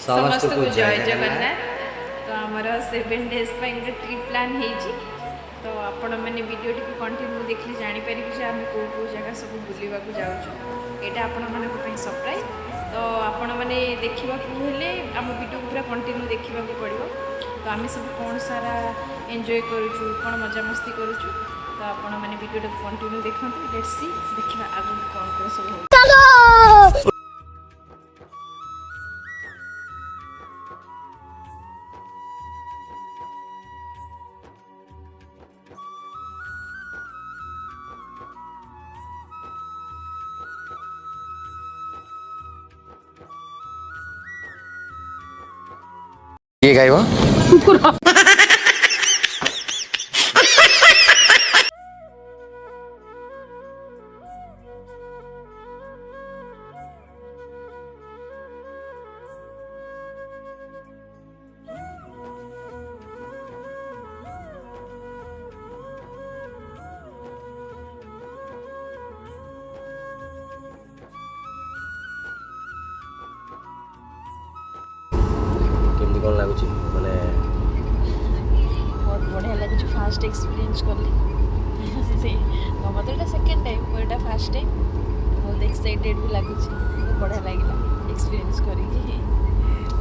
समस्त को जय जगन्नाथ। तो आमर 7 डेज ट्रिप प्लान हो तो आपण मैंने वीडियो टी कंटिन्यू देखिए जापर जे आम कौ कौ जगह सब बुलवा जाऊँ यहाँ आपण मानी सरप्राइज। तो आपण मैंने देखा हेले आम वीडियो पूरा कंटिन्यू देखा पड़ो। तो आम सब कौन सारा एंजॉय करुचु कौन मजामस्ती करुचु तो आपण मैंने वीडियो टी कंटिन्यू देखते लेट्स सी देखा आगे कौन कौन सब हो। କିଏ ଖାଇବ? କେମିତି କ'ଣ ଲାଗୁଛି ମାନେ बहुत बढ़िया लगे फास्ट एक्सपीरियंस कली से तुम तो ये सेकेंड टाइम मोटा फास्ट टाइम बहुत एक्साइटेड भी लगुच बढ़िया लगे एक्सपीरियंस करी।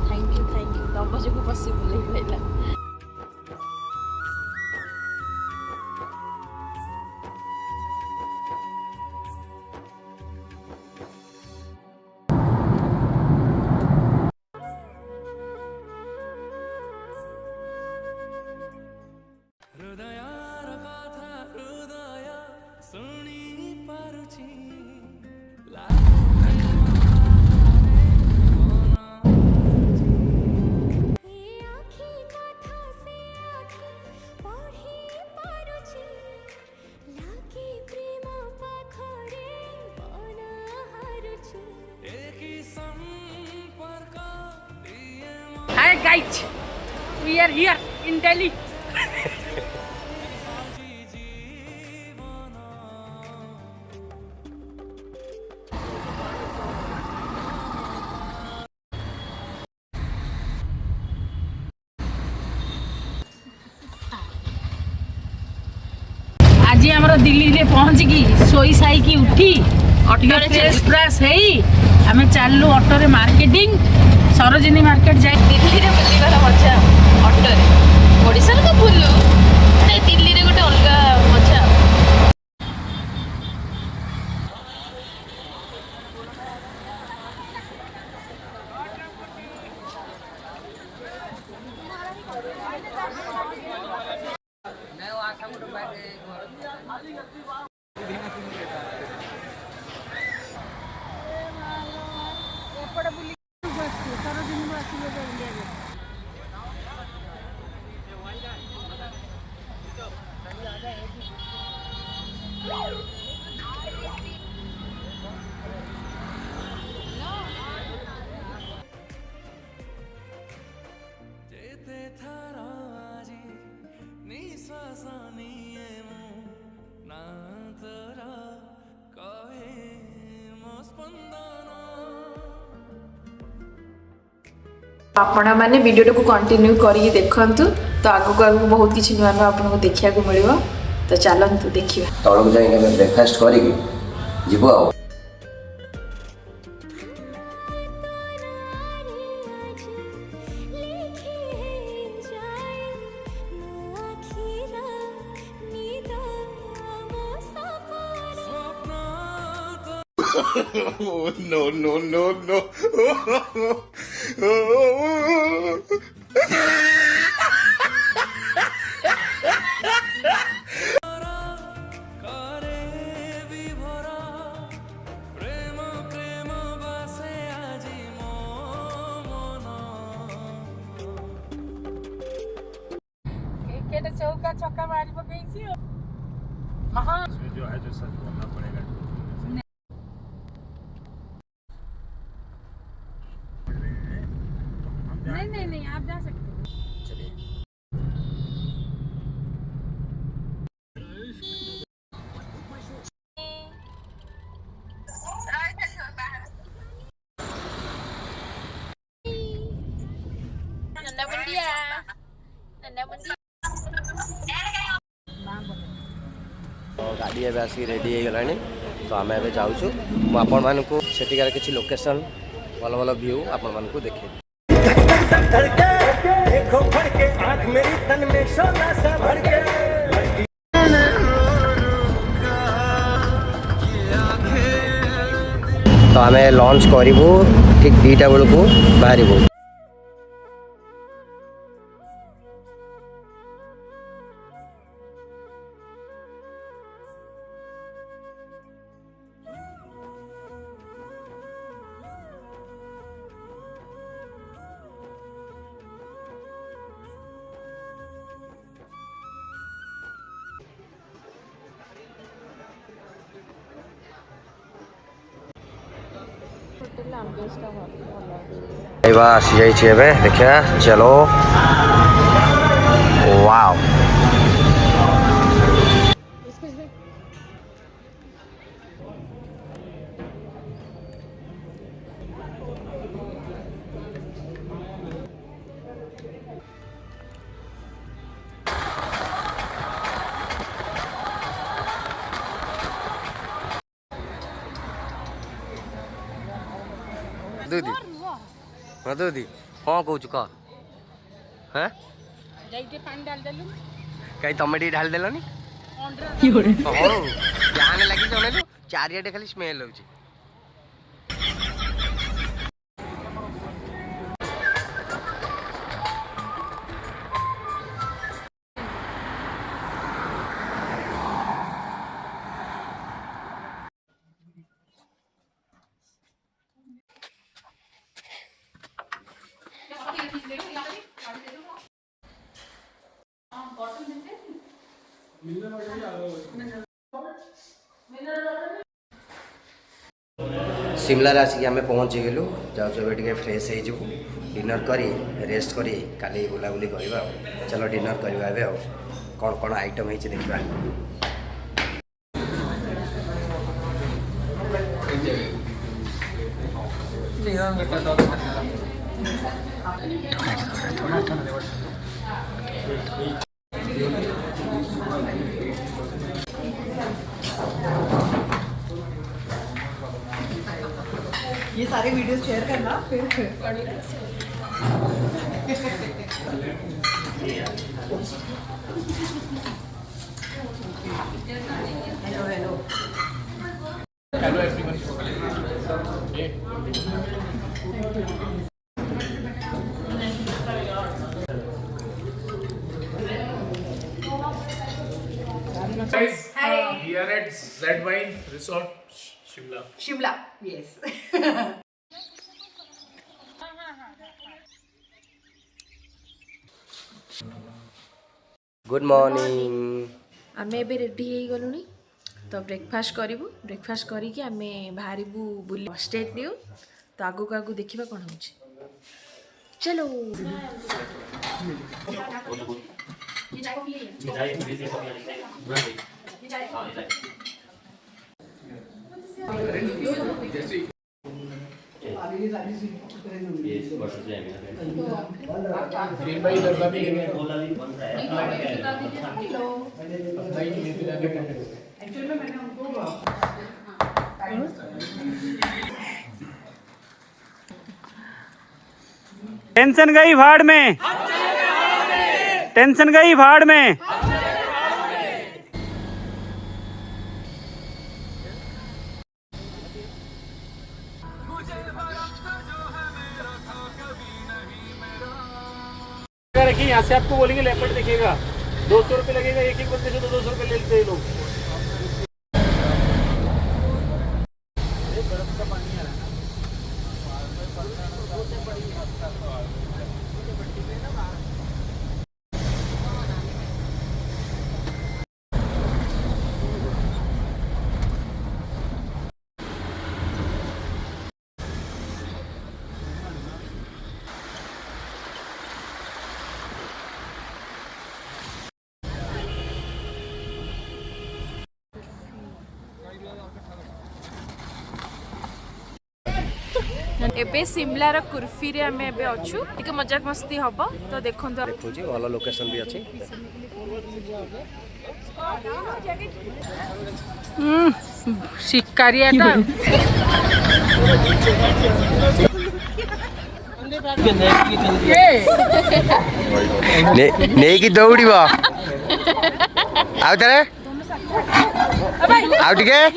थैंक यू तुम जो पॉसिबल हो पाइला। Hi guys, we are here in Delhi. आज आमर दिल्ली रे पहुँचिकी सोई साई की उठी फ्रेश फ्रेश है आम चलू ऑटो रे मार्केटिंग सरोजिनी मार्केट जाए। दिल्ली रे बुलिबार मजा ऑटो रे ओडिसा रे तो बुलु दिल्ली रे गोटे अलग मजा। आपण मैंने वीडियो को कंटिन्यू करी देखु तो आगक आगक बहुत किसी नुआ नुआ आपको देखा मिल तो चलतु देखा तौक जाए ब्रेकफास्ट करी जीव आ no, no, no, no. चौका छक्का मारी पकई महा जो है जो सच बोलना पड़ेगा। नहीं आप जा सकते हैं। गाड़ी एवं आसिक रेडी हो गलानी तो आम एवं जाऊँ आपण मानक सेठिकार किसी लोकेशन भल भल व्यू आपण मानक देखे तो आम लंच करूँ ठीक 2टा बेलू बाहर खाଇବା आसी जाइए देखा चलो वाओ दीदी हाँ दीदी हाँ कौन कह हाँ कहीं तुम टे ढाल देलनि जाने लगी जन चारिटे खाली स्मेल हो शिमला आसिक आम पहुँची गलु जाऊँ टे फ्रेश हो डिनर करी रेस्ट करी काली बुलाबुली करवा चलो डिनर करवा कौन कौन आइटम है देखा ये सारे वीडियो शेयर करना फिर hello hello hello everyone Guys, we are at Z Wine Resort, Shimla. Shimla yes good morning आमे एबे रेडी हो गलुनी तो ब्रेकफास्ट करूँ ब्रेकफास्ट करिकी आमे बाहरबू बुली स्टेट न्यू तो आगू को आगू देखा कौन हो चलो ग्रीन भाई डब्बा भी लेंगे टेंशन गई भाड़ में टेंशन गई भाड़ में रखिए यहाँ से आपको बोलेंगे लेपर्ड दिखेगा 200 रुपये लगेगा एक बंदे से 200 रुपये ले लेते हैं लोग बर्फ का पानी आ रहा है एबे सिमलार कुर्फी रे आमे एबे अछु टिके मजाक मस्ती हबो तो देखंतो देखुची वाला लोकेशन भी अच्छी शिकारियाटा नहीं कि दौड़ब आउ थे आउ टिके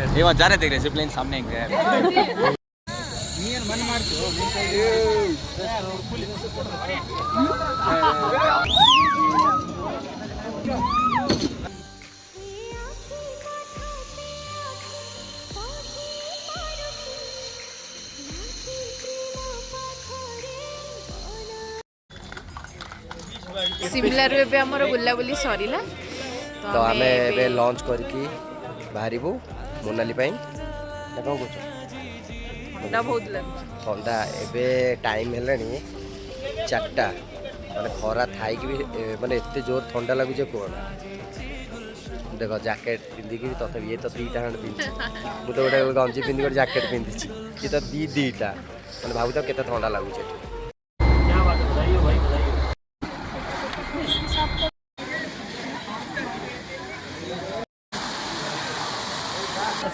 ये वहाँ जा रहे थे रेसी प्लेन सामने गए सिमला रे एबे हमर बुल्ला सरीला तो आम ए लंच करके बाहरबू मोनाली पाई कौन कौच ठंडा बहुत लागु ठंडा एबे टाइम हेलानी 4टा माने खरा थाई भी माने एते जोर ठंडा लगुचे कौन देख जैकेट पिंधिकी तथा ये तो 2टा खंड पिंधि मुझे गोटे गंजी पिंधि गोटे जैकेट पिंधि ये तो दीटा मैंने भाव तो केते ठंडा लगुचे क्या बात है बताइए भाई बताइए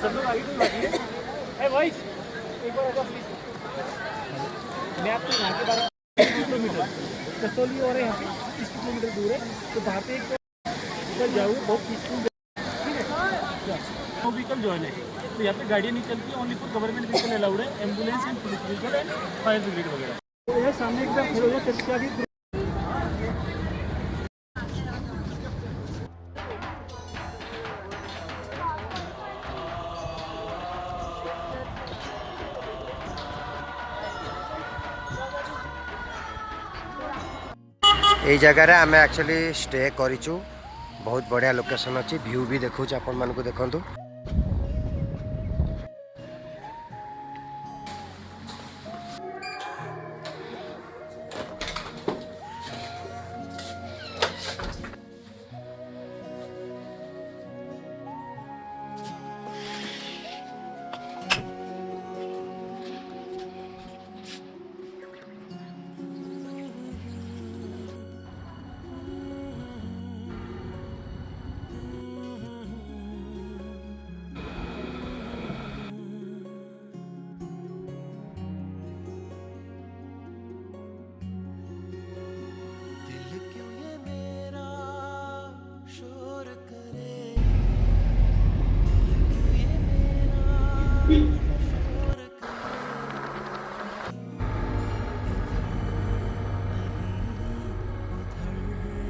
सब लोग आगे तो बाकी है भाई एक बार ऐसा प्लीज मैं आपको यहाँ के बारे में किलोमीटर कसौली और यहाँ पे 30 किलोमीटर दूर है तो वहाँ पे एक ऊपर जाऊँ बहुत पीसफुल ठीक है वो व्हीकल जो है तो यहाँ पे गाड़ियाँ नहीं चलती only for government vehicle allowed है ambulance and police vehicle and fire brigade वगैरह तो यहाँ सामने एकदम खड़े हो जाए चर्च के आगे यही जगह आम एक्चुअली स्टे करूँ बहुत बढ़िया लोकेशन अच्छी व्यू भी देखा आपण मानक देखूँ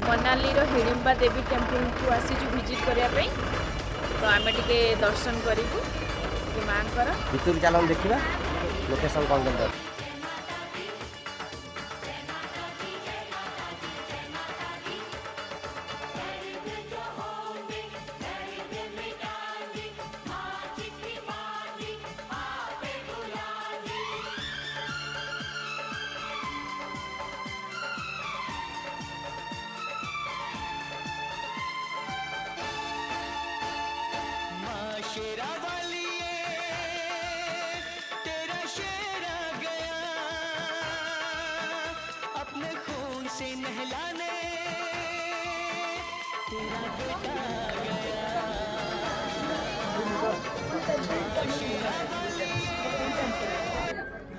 मनाली रो हिडिंबा देवी टेम्पल को आसीचु विजिट करने तो आम टे दर्शन करूँ माँ भितर चल देखा लोकेशन कौन कौन से नहलाने तेरा बेटा गया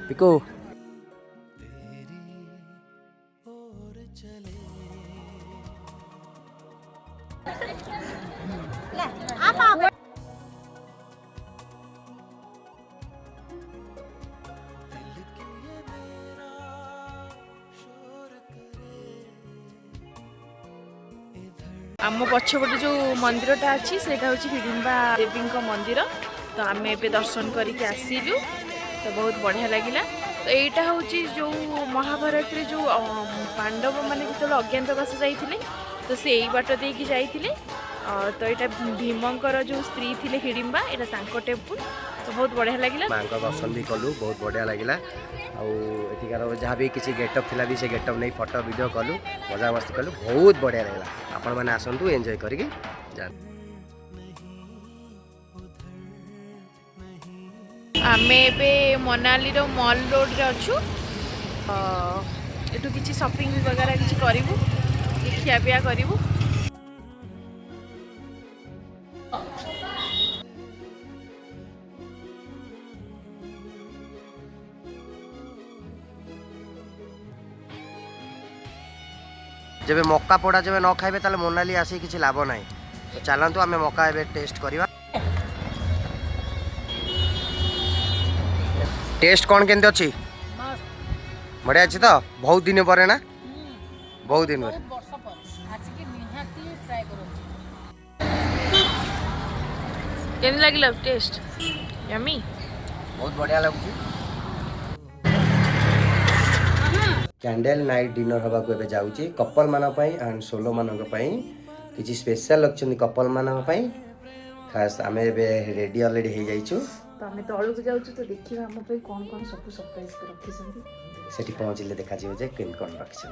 पिको और चले आम पछपटे जो मंदिरटा अच्छी से हिडिंबा देवी मंदिर। तो आम ए दर्शन करके आसिलु तो बहुत बढ़िया लगिला। तो यहाँ हूँ जो महाभारत रे जो पांडव मैंने जो अज्ञातवास जाइए तो से यही बाट देकी जाइए। तो यहाँ भीमंकर जो स्त्री थी हिडिंबा यहाँ टेम्पल तो बहुत बढ़िया लगिला। माँ का दर्शन भी कलु बहुत बढ़िया लगिला। आठिकार जहाँ भी किसी गेटअप थिला भी से गेटअप नहीं फोटो वीडियो कलु मजा मस्ती कलु बहुत बढ़िया लगिला। आपण मैंने आसतु एंजॉय करके जा। आम ए मनाली रो मॉल रोड रे अच्छु एटू किसी शॉपिंग वगैरह किसी करूँ खिया पिया करूँ। जब मक्का पोड़ा जब न खाइबे ताले मोनाली आसी किसी लाभ ना। तो चलतु आम मक्का ए टेस्ट करवा। टेस्ट कौन केमती अच्छी बढ़िया अच्छी तो बहुत दिन पर ना बहुत दिन पर केन लगिला टेस्ट यम्मी बहुत बढ़िया लगुच। कैंडल नाइट डिनर हवा को एबे जाउची कपल मान एंड सोलो मान किसी स्पेशल रखछन कपल मान खास आम एबे रेडी ऑलरेडी हो जाइछु। तो आम तलू को जाऊँ तो देखिए आम कौन कौन सब सरप्राइज रखी सेठी पहुँचले देखा जे केन कौन रखछन।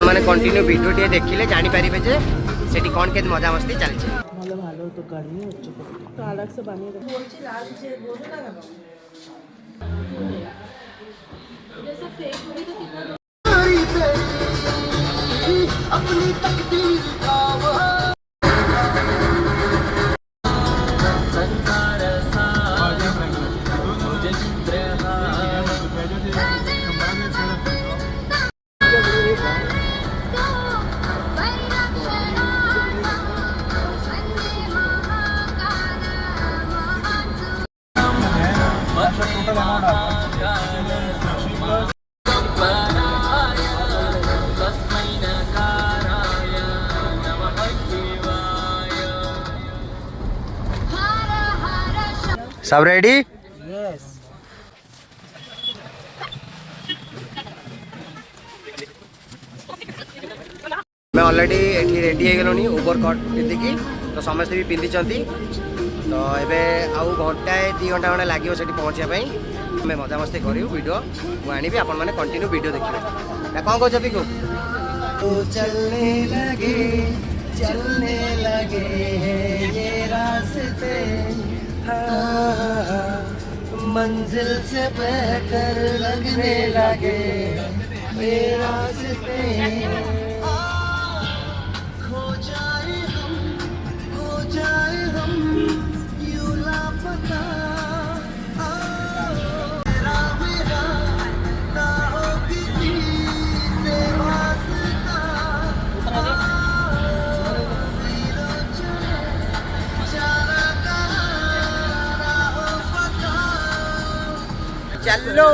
मैंने कंटिन्यू वीडियो टे देखिले जानी पारिबे जे सेठी कोन के मजा मस्ती चलछि। ভালো ভালো তো गर्मी হচ্ছে তো अलग से বানিয়ে দেবো বলছি লাল যে बोलो ना जैसे फेक हुई तो कितना अपनी तकदीर का वो सब रेडी यस मैं ऑलरेडी एठी रेडी हो गलोनी ओवर कट पिंधिकी तो समस्त भी पिंधि तो एबे आउ घंटा 2 घंटा खंडे लगे से पहुँचा मैं मजा मस्ती करूँ वीडियो मुझे आनी आपण मैंने कंटिन्यू वीडियो देखिए कौन कौन पिकू चलने लगे ये रास्ते मंजिल से बेहतर लगने लगे ये रास्ते खो जाए हम यूं लापता मेरा ना हो किसी से वास्ता चलो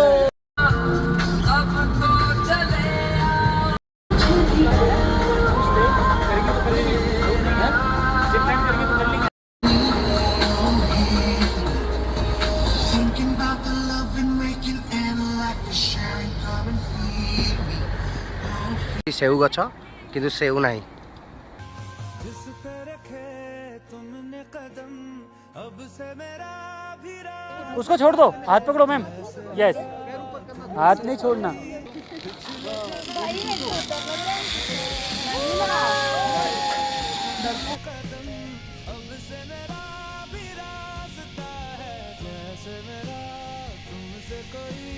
भर्ती सेऊ गछ किंतु सेऊ नहीं। जिस पे रखे तुमने कदम अब से मेरा भी राह उसको छोड़ दो, हाथ पकड़ो मैम। यस, हाथ नहीं छोड़ना। अब से मेरा भी रास्ता है जैसे मेरा तुमसे कोई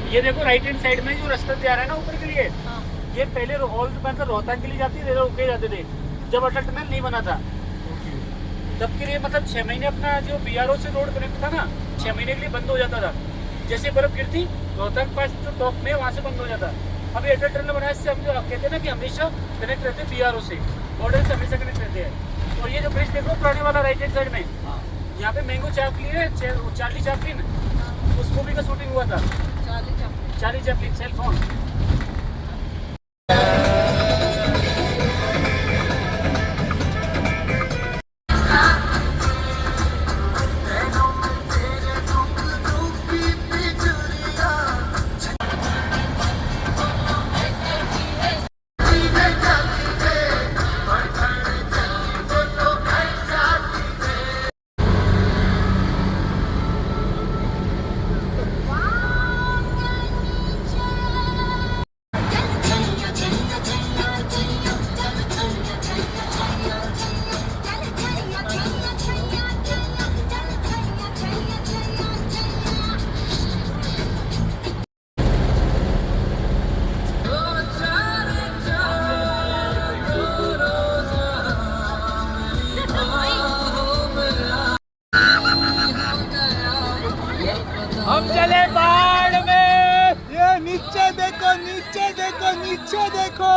ये देखो राइट हैंड साइड में जो रास्ता जा रहा है ना ऊपर के लिए, ये पहले हॉल मतलब रोहतांग के लिए जाती थे, रुके जाते थे जब अटल टनल नहीं बना था तब के लिए। मतलब 6 महीने अपना जो BRO से रोड कनेक्ट था ना, 6 महीने के लिए बंद हो जाता था। जैसे बर्फ गिरती रोहतांग पास जो टॉप में वहाँ से बंद हो जाता। अभी अटल टनल बनाने से हम जो कहते हैं ना कि हमेशा कनेक्ट रहते हैं BRO से, बॉर्डर से हमेशा कनेक्ट रहते हैं। और ये जो ब्रिज देखो पुराने वाला राइट हैंड साइड में, यहाँ पे मैंगो चैपलिन है, चार्ली चैपलिन, उस मूवी का शूटिंग हुआ था। Charlie Chaplin cell phone. हम चले बाढ़ में। ये नीचे देखो, नीचे देखो, नीचे देखो।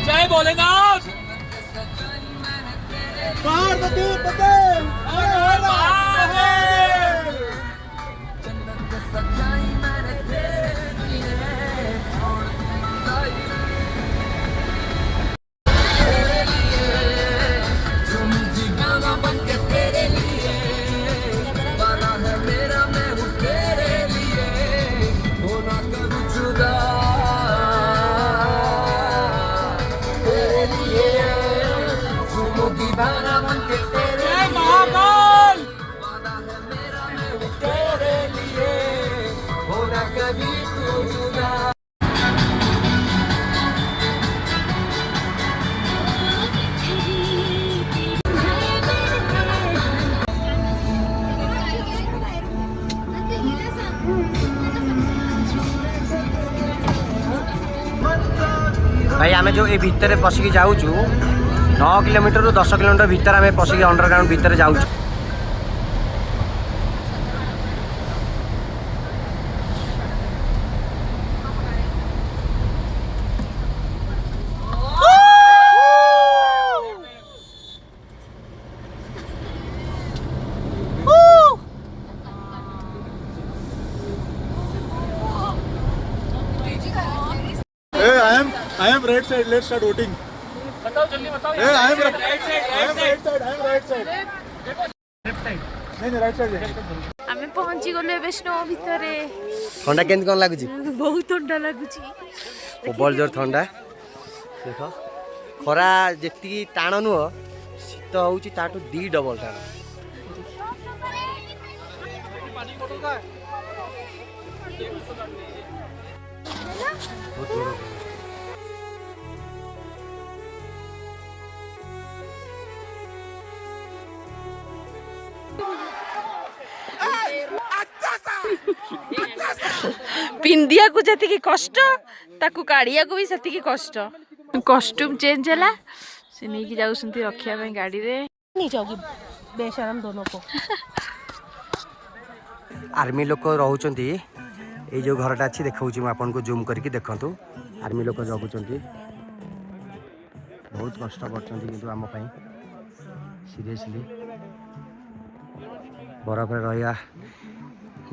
जय भोलेनाथ। पार्वती पते भाई आमे जो ए भितर पशिकी जाऊचु 9 किलोमीटर रु 10 किलोमीटर भीतर आमे पशिकी अंडरग्राउंड भीतर जाऊचु। I am right side. Let's start voting. बताओ जल्दी बताओ आमे पहुंची गले एबे स्नो भितरे ठंडा केमती कौन लगुच बहुत ठंडा लागुची प्रबल जोर ठंडा देख खरा जी टाण नुह शीत हूँ ताठू 2 डबल टाण पिंदिया को जति कष्ट ताकू काढ़िया को भी सेति कष्ट कॉस्ट्यूम चेंज है से नहीं कि जाउसंती रखिया में गाड़ी रे नहीं जाओगी बेशरम दोनों को आर्मी लोक रोचंती ये जो घरटा अच्छी देखा आपन को जूम करके देखंतु आर्मी लोक जगुचंती बहुत कष्ट करचंती किंतु आम पई सीरियसली बरफ रहिया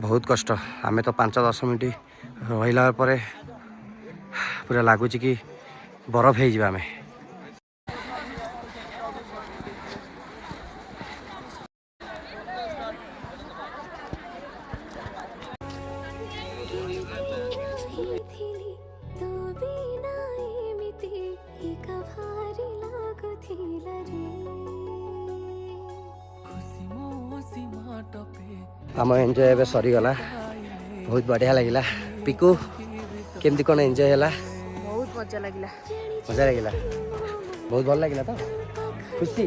बहुत कष्ट आमे तो 5-10 मिनट रहिला परे पूरा लगुच कि बरफ हो आमे आम एंजॉय एवं सरीगला बहुत बढ़िया लगिला पिकू केमती कौन एंजॉय है बहुत मजा लगिला मजा लगिला बहुत भल लगिला तो खुशी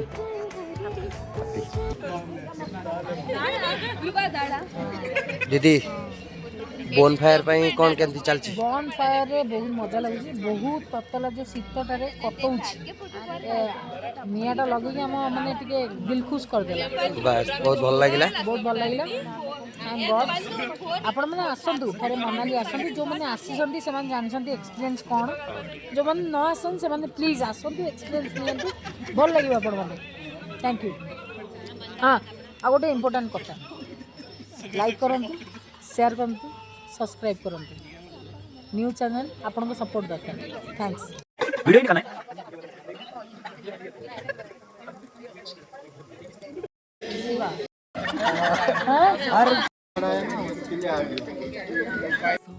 दीदी बोन फायर कौन केमती चलची बॉन फायर रे बहुत मजा लगुଛି बहुत ततला जो शीतटारे कटौछि नियाटा लगे हम माने टिके दिल खुश कर देला बस बहुत भल लगिला बहुत भल लागिला थैंक गॉड आपण माने आसंतु थरे मनाली आसंतु जो माने आसीसंती से माने जानसंती एक्सपीरियंस कोन जो माने न आसन से माने प्लीज आसंतु एक्सपीरियंस लियंतु भल लागिबा आपण माने थैंक यू हां आ गोटे इंपोर्टेंट कथा लाइक करंतु शेयर करंतु सब्सक्राइब करंतु न्यू चैनल आपण को सपोर्ट दरकार थैंक्स वीडियो करना है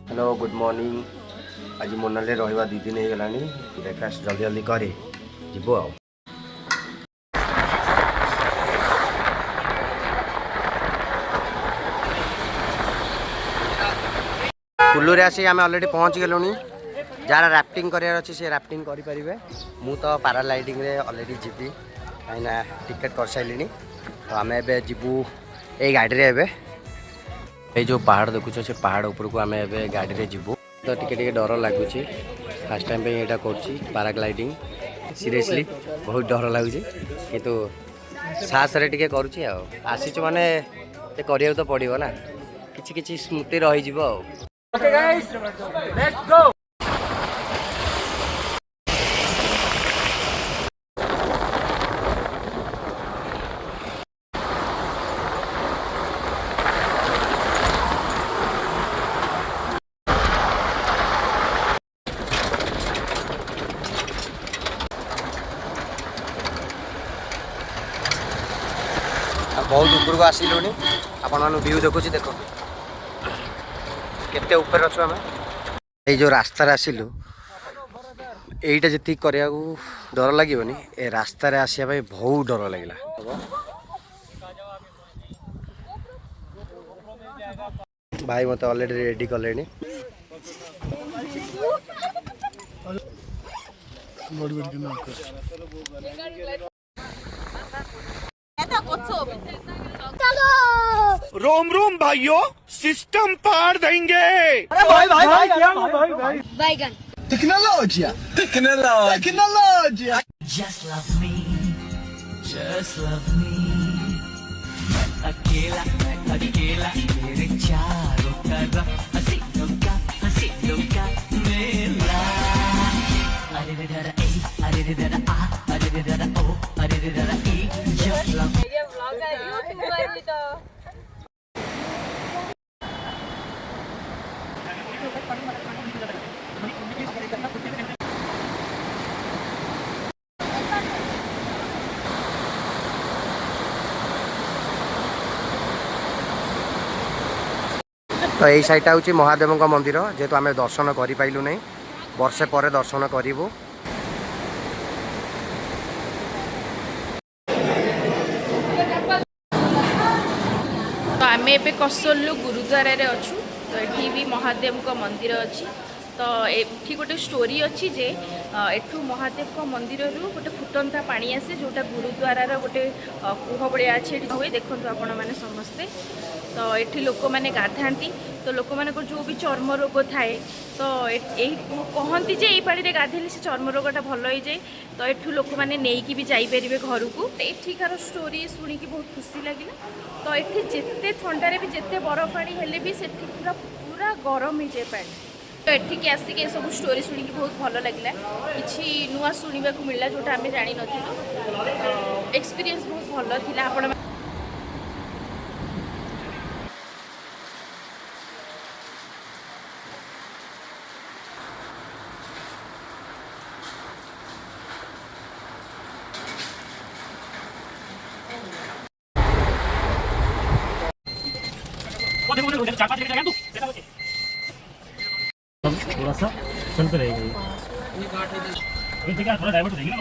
हेलो गुड मॉर्निंग आज मोनाली रहा 2 दिन हो गला ब्रेकफास्ट जल्दी जल्दी करे जीवो आ कुल्लू रे आसी आमे ऑलरेडी पहुंच गेलुनी जरा राफ्टिंग करार अच्छी से राफ्टिंग करें मु तो पैराग्लाइडिंग रे ऑलरेडी जीवी कहीं टिकेट कर सारे तो आम ए जीवु ये गाड़ी रे एबे ये जो पहाड़ देखुच से पहाड़ ऊपर को आम ए गाड़ी रे जीवु तो टिके डर लगुच फास्ट टाइम पे यहाँ कर पैराग्लाइडिंग सीरियसली बहुत डर लगुच किंतु साहस रे टिके करुची आसीच माने करिया तो पड़ो ना किछि किछि स्मृति रही जीवो ओके गाइस लेट्स गो बहुत ऊपर को आसिलुनी आपण व्यू देखुची देखो केते ऊपर अच्छु आम ये जो रास्तार आसिलु यहीटा जी करा डर लगनी ए रास्तार आसा बहुत डर लगे भाई मत ऑलरेडी रेडी कले रोम रोम भाइयों सिस्टम पार देंगे अरे भाई भाई भाई क्या भाई भाई बैगन टेक्नोलॉजिया टेक्नोलॉजिया Just love me, अकेला तेरे चारों तरफ हसीनों का मेला अरे रे दरा ए अरे रे दरा आ अरे रे दरा ओ अरे रे दरा ई just love me तो यही साइडटा हूँ महादेव मंदिर जेहेतु आम दर्शन करूँ नहीं वर्षे पर दर्शन करूँ। तो आम ए कसोलु गुरुद्वार अच्छु। तो ये भी महादेव का मंदिर अच्छी। तो ये गोटे स्टोरी अच्छी जे एठू महादेव का मंदिर गोटे फुटंता पानी आसे जोटा गुरुद्वार गोटे कुह भाया अच्छे हुए देखो आपण मैंने समस्ते। तो ये लोक मैंने गाधाती तो लोक मान जो भी चर्म रोग थाए तो कहती जे पानी गाधेले से चर्म रोगटा भल हो जाए। तो एठू लोक मैंने नहीं भी जापर घर को एठिकार स्टोरी शुणिकी बहुत खुशी लगे। तो ये जिते थंडारे भी जिते बरफ पानी हेले भी से पूरा पूरा गरम हो जाए पानी। तो एठिक आसिक सब स्टोरी शुणी बहुत भल लगे कि नुआ शुणा मिलला जोटा आम जानी नुँ। एक्सपीरियंस बहुत भल था। आपण थोड़ा सा चलते रहेगा ये थोड़ा डाइवर्ट हो जाएगी ना।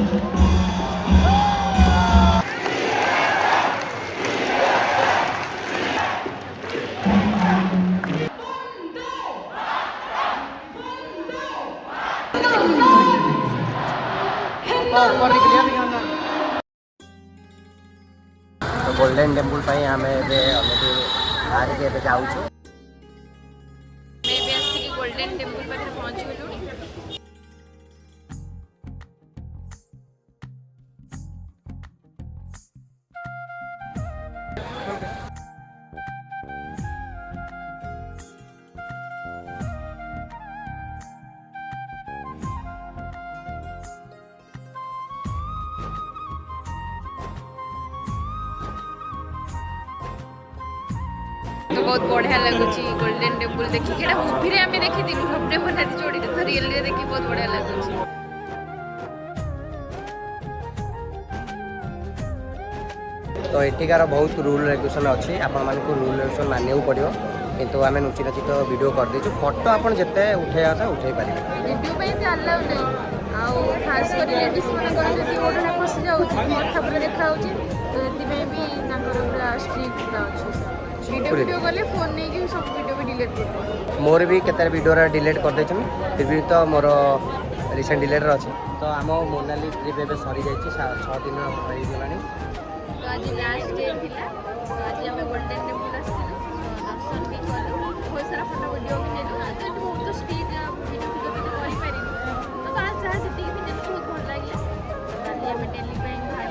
तो गोल्डन टेम्पल पे आम बाहर जाऊँ मैं भी आसिक गोल्डन टेम्पल पाखे पहुँच गलुणी तो बहुत बढ़िया लगुच गोल्डन टेम्पल देखी कि मुवी आम देखी स्वप्न बनाती जोड़ी तो रियल देखी बहुत बढ़िया लगुच। तो एଠିକାର बहुत रूल रेगुलेशन अच्छी आपण मानक रूल रेगुलेशन मानिବାକୁ पड़ो किंतु आम नुची नची तो वीडियो कर देछु फोटो आपण जिते उठेया था उठे पारिबे वीडियो पे तो अलाउ नहीं आउ खास कर लेडीज मन कर जदी ओडना पसी जाउची मोठा पूरा देखा होची तो एति में भी ताकर पूरा स्ट्रिक्ट पूरा अछि वीडियो गले फोन नहीं कि सब वीडियो भी डिलीट कर मोर भी केते वीडियो डिलीट कर देछन फिर भी तो मोर रिसेंट डिलीट अछि तो आम मोनाली ट्रिप एबे सरी जाइछि 6 दिन होई गलानी तो आज लास्ट डे थिला तो आज हमें गोल्डन टेम्पल आसिलु दर्शन भी करू बहुत सारा फोटो वीडियो भी नेलु आज तो बहुत स्ट्रीट वीडियो भी करि पारि तो बात जा जति भी नेलु बहुत भल लागला आज हमें दिल्ली पे भाई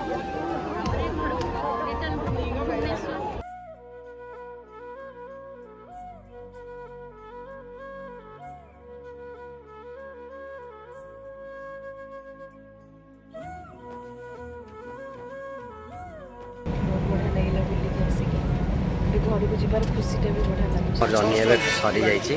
हमरे घर रिटर्न भुवनेश्वर बढ़िया लगे बुलिक आसिक घर को जीवार खुशी भी बढ़िया लगे जर्नी एबे सरी जाइछि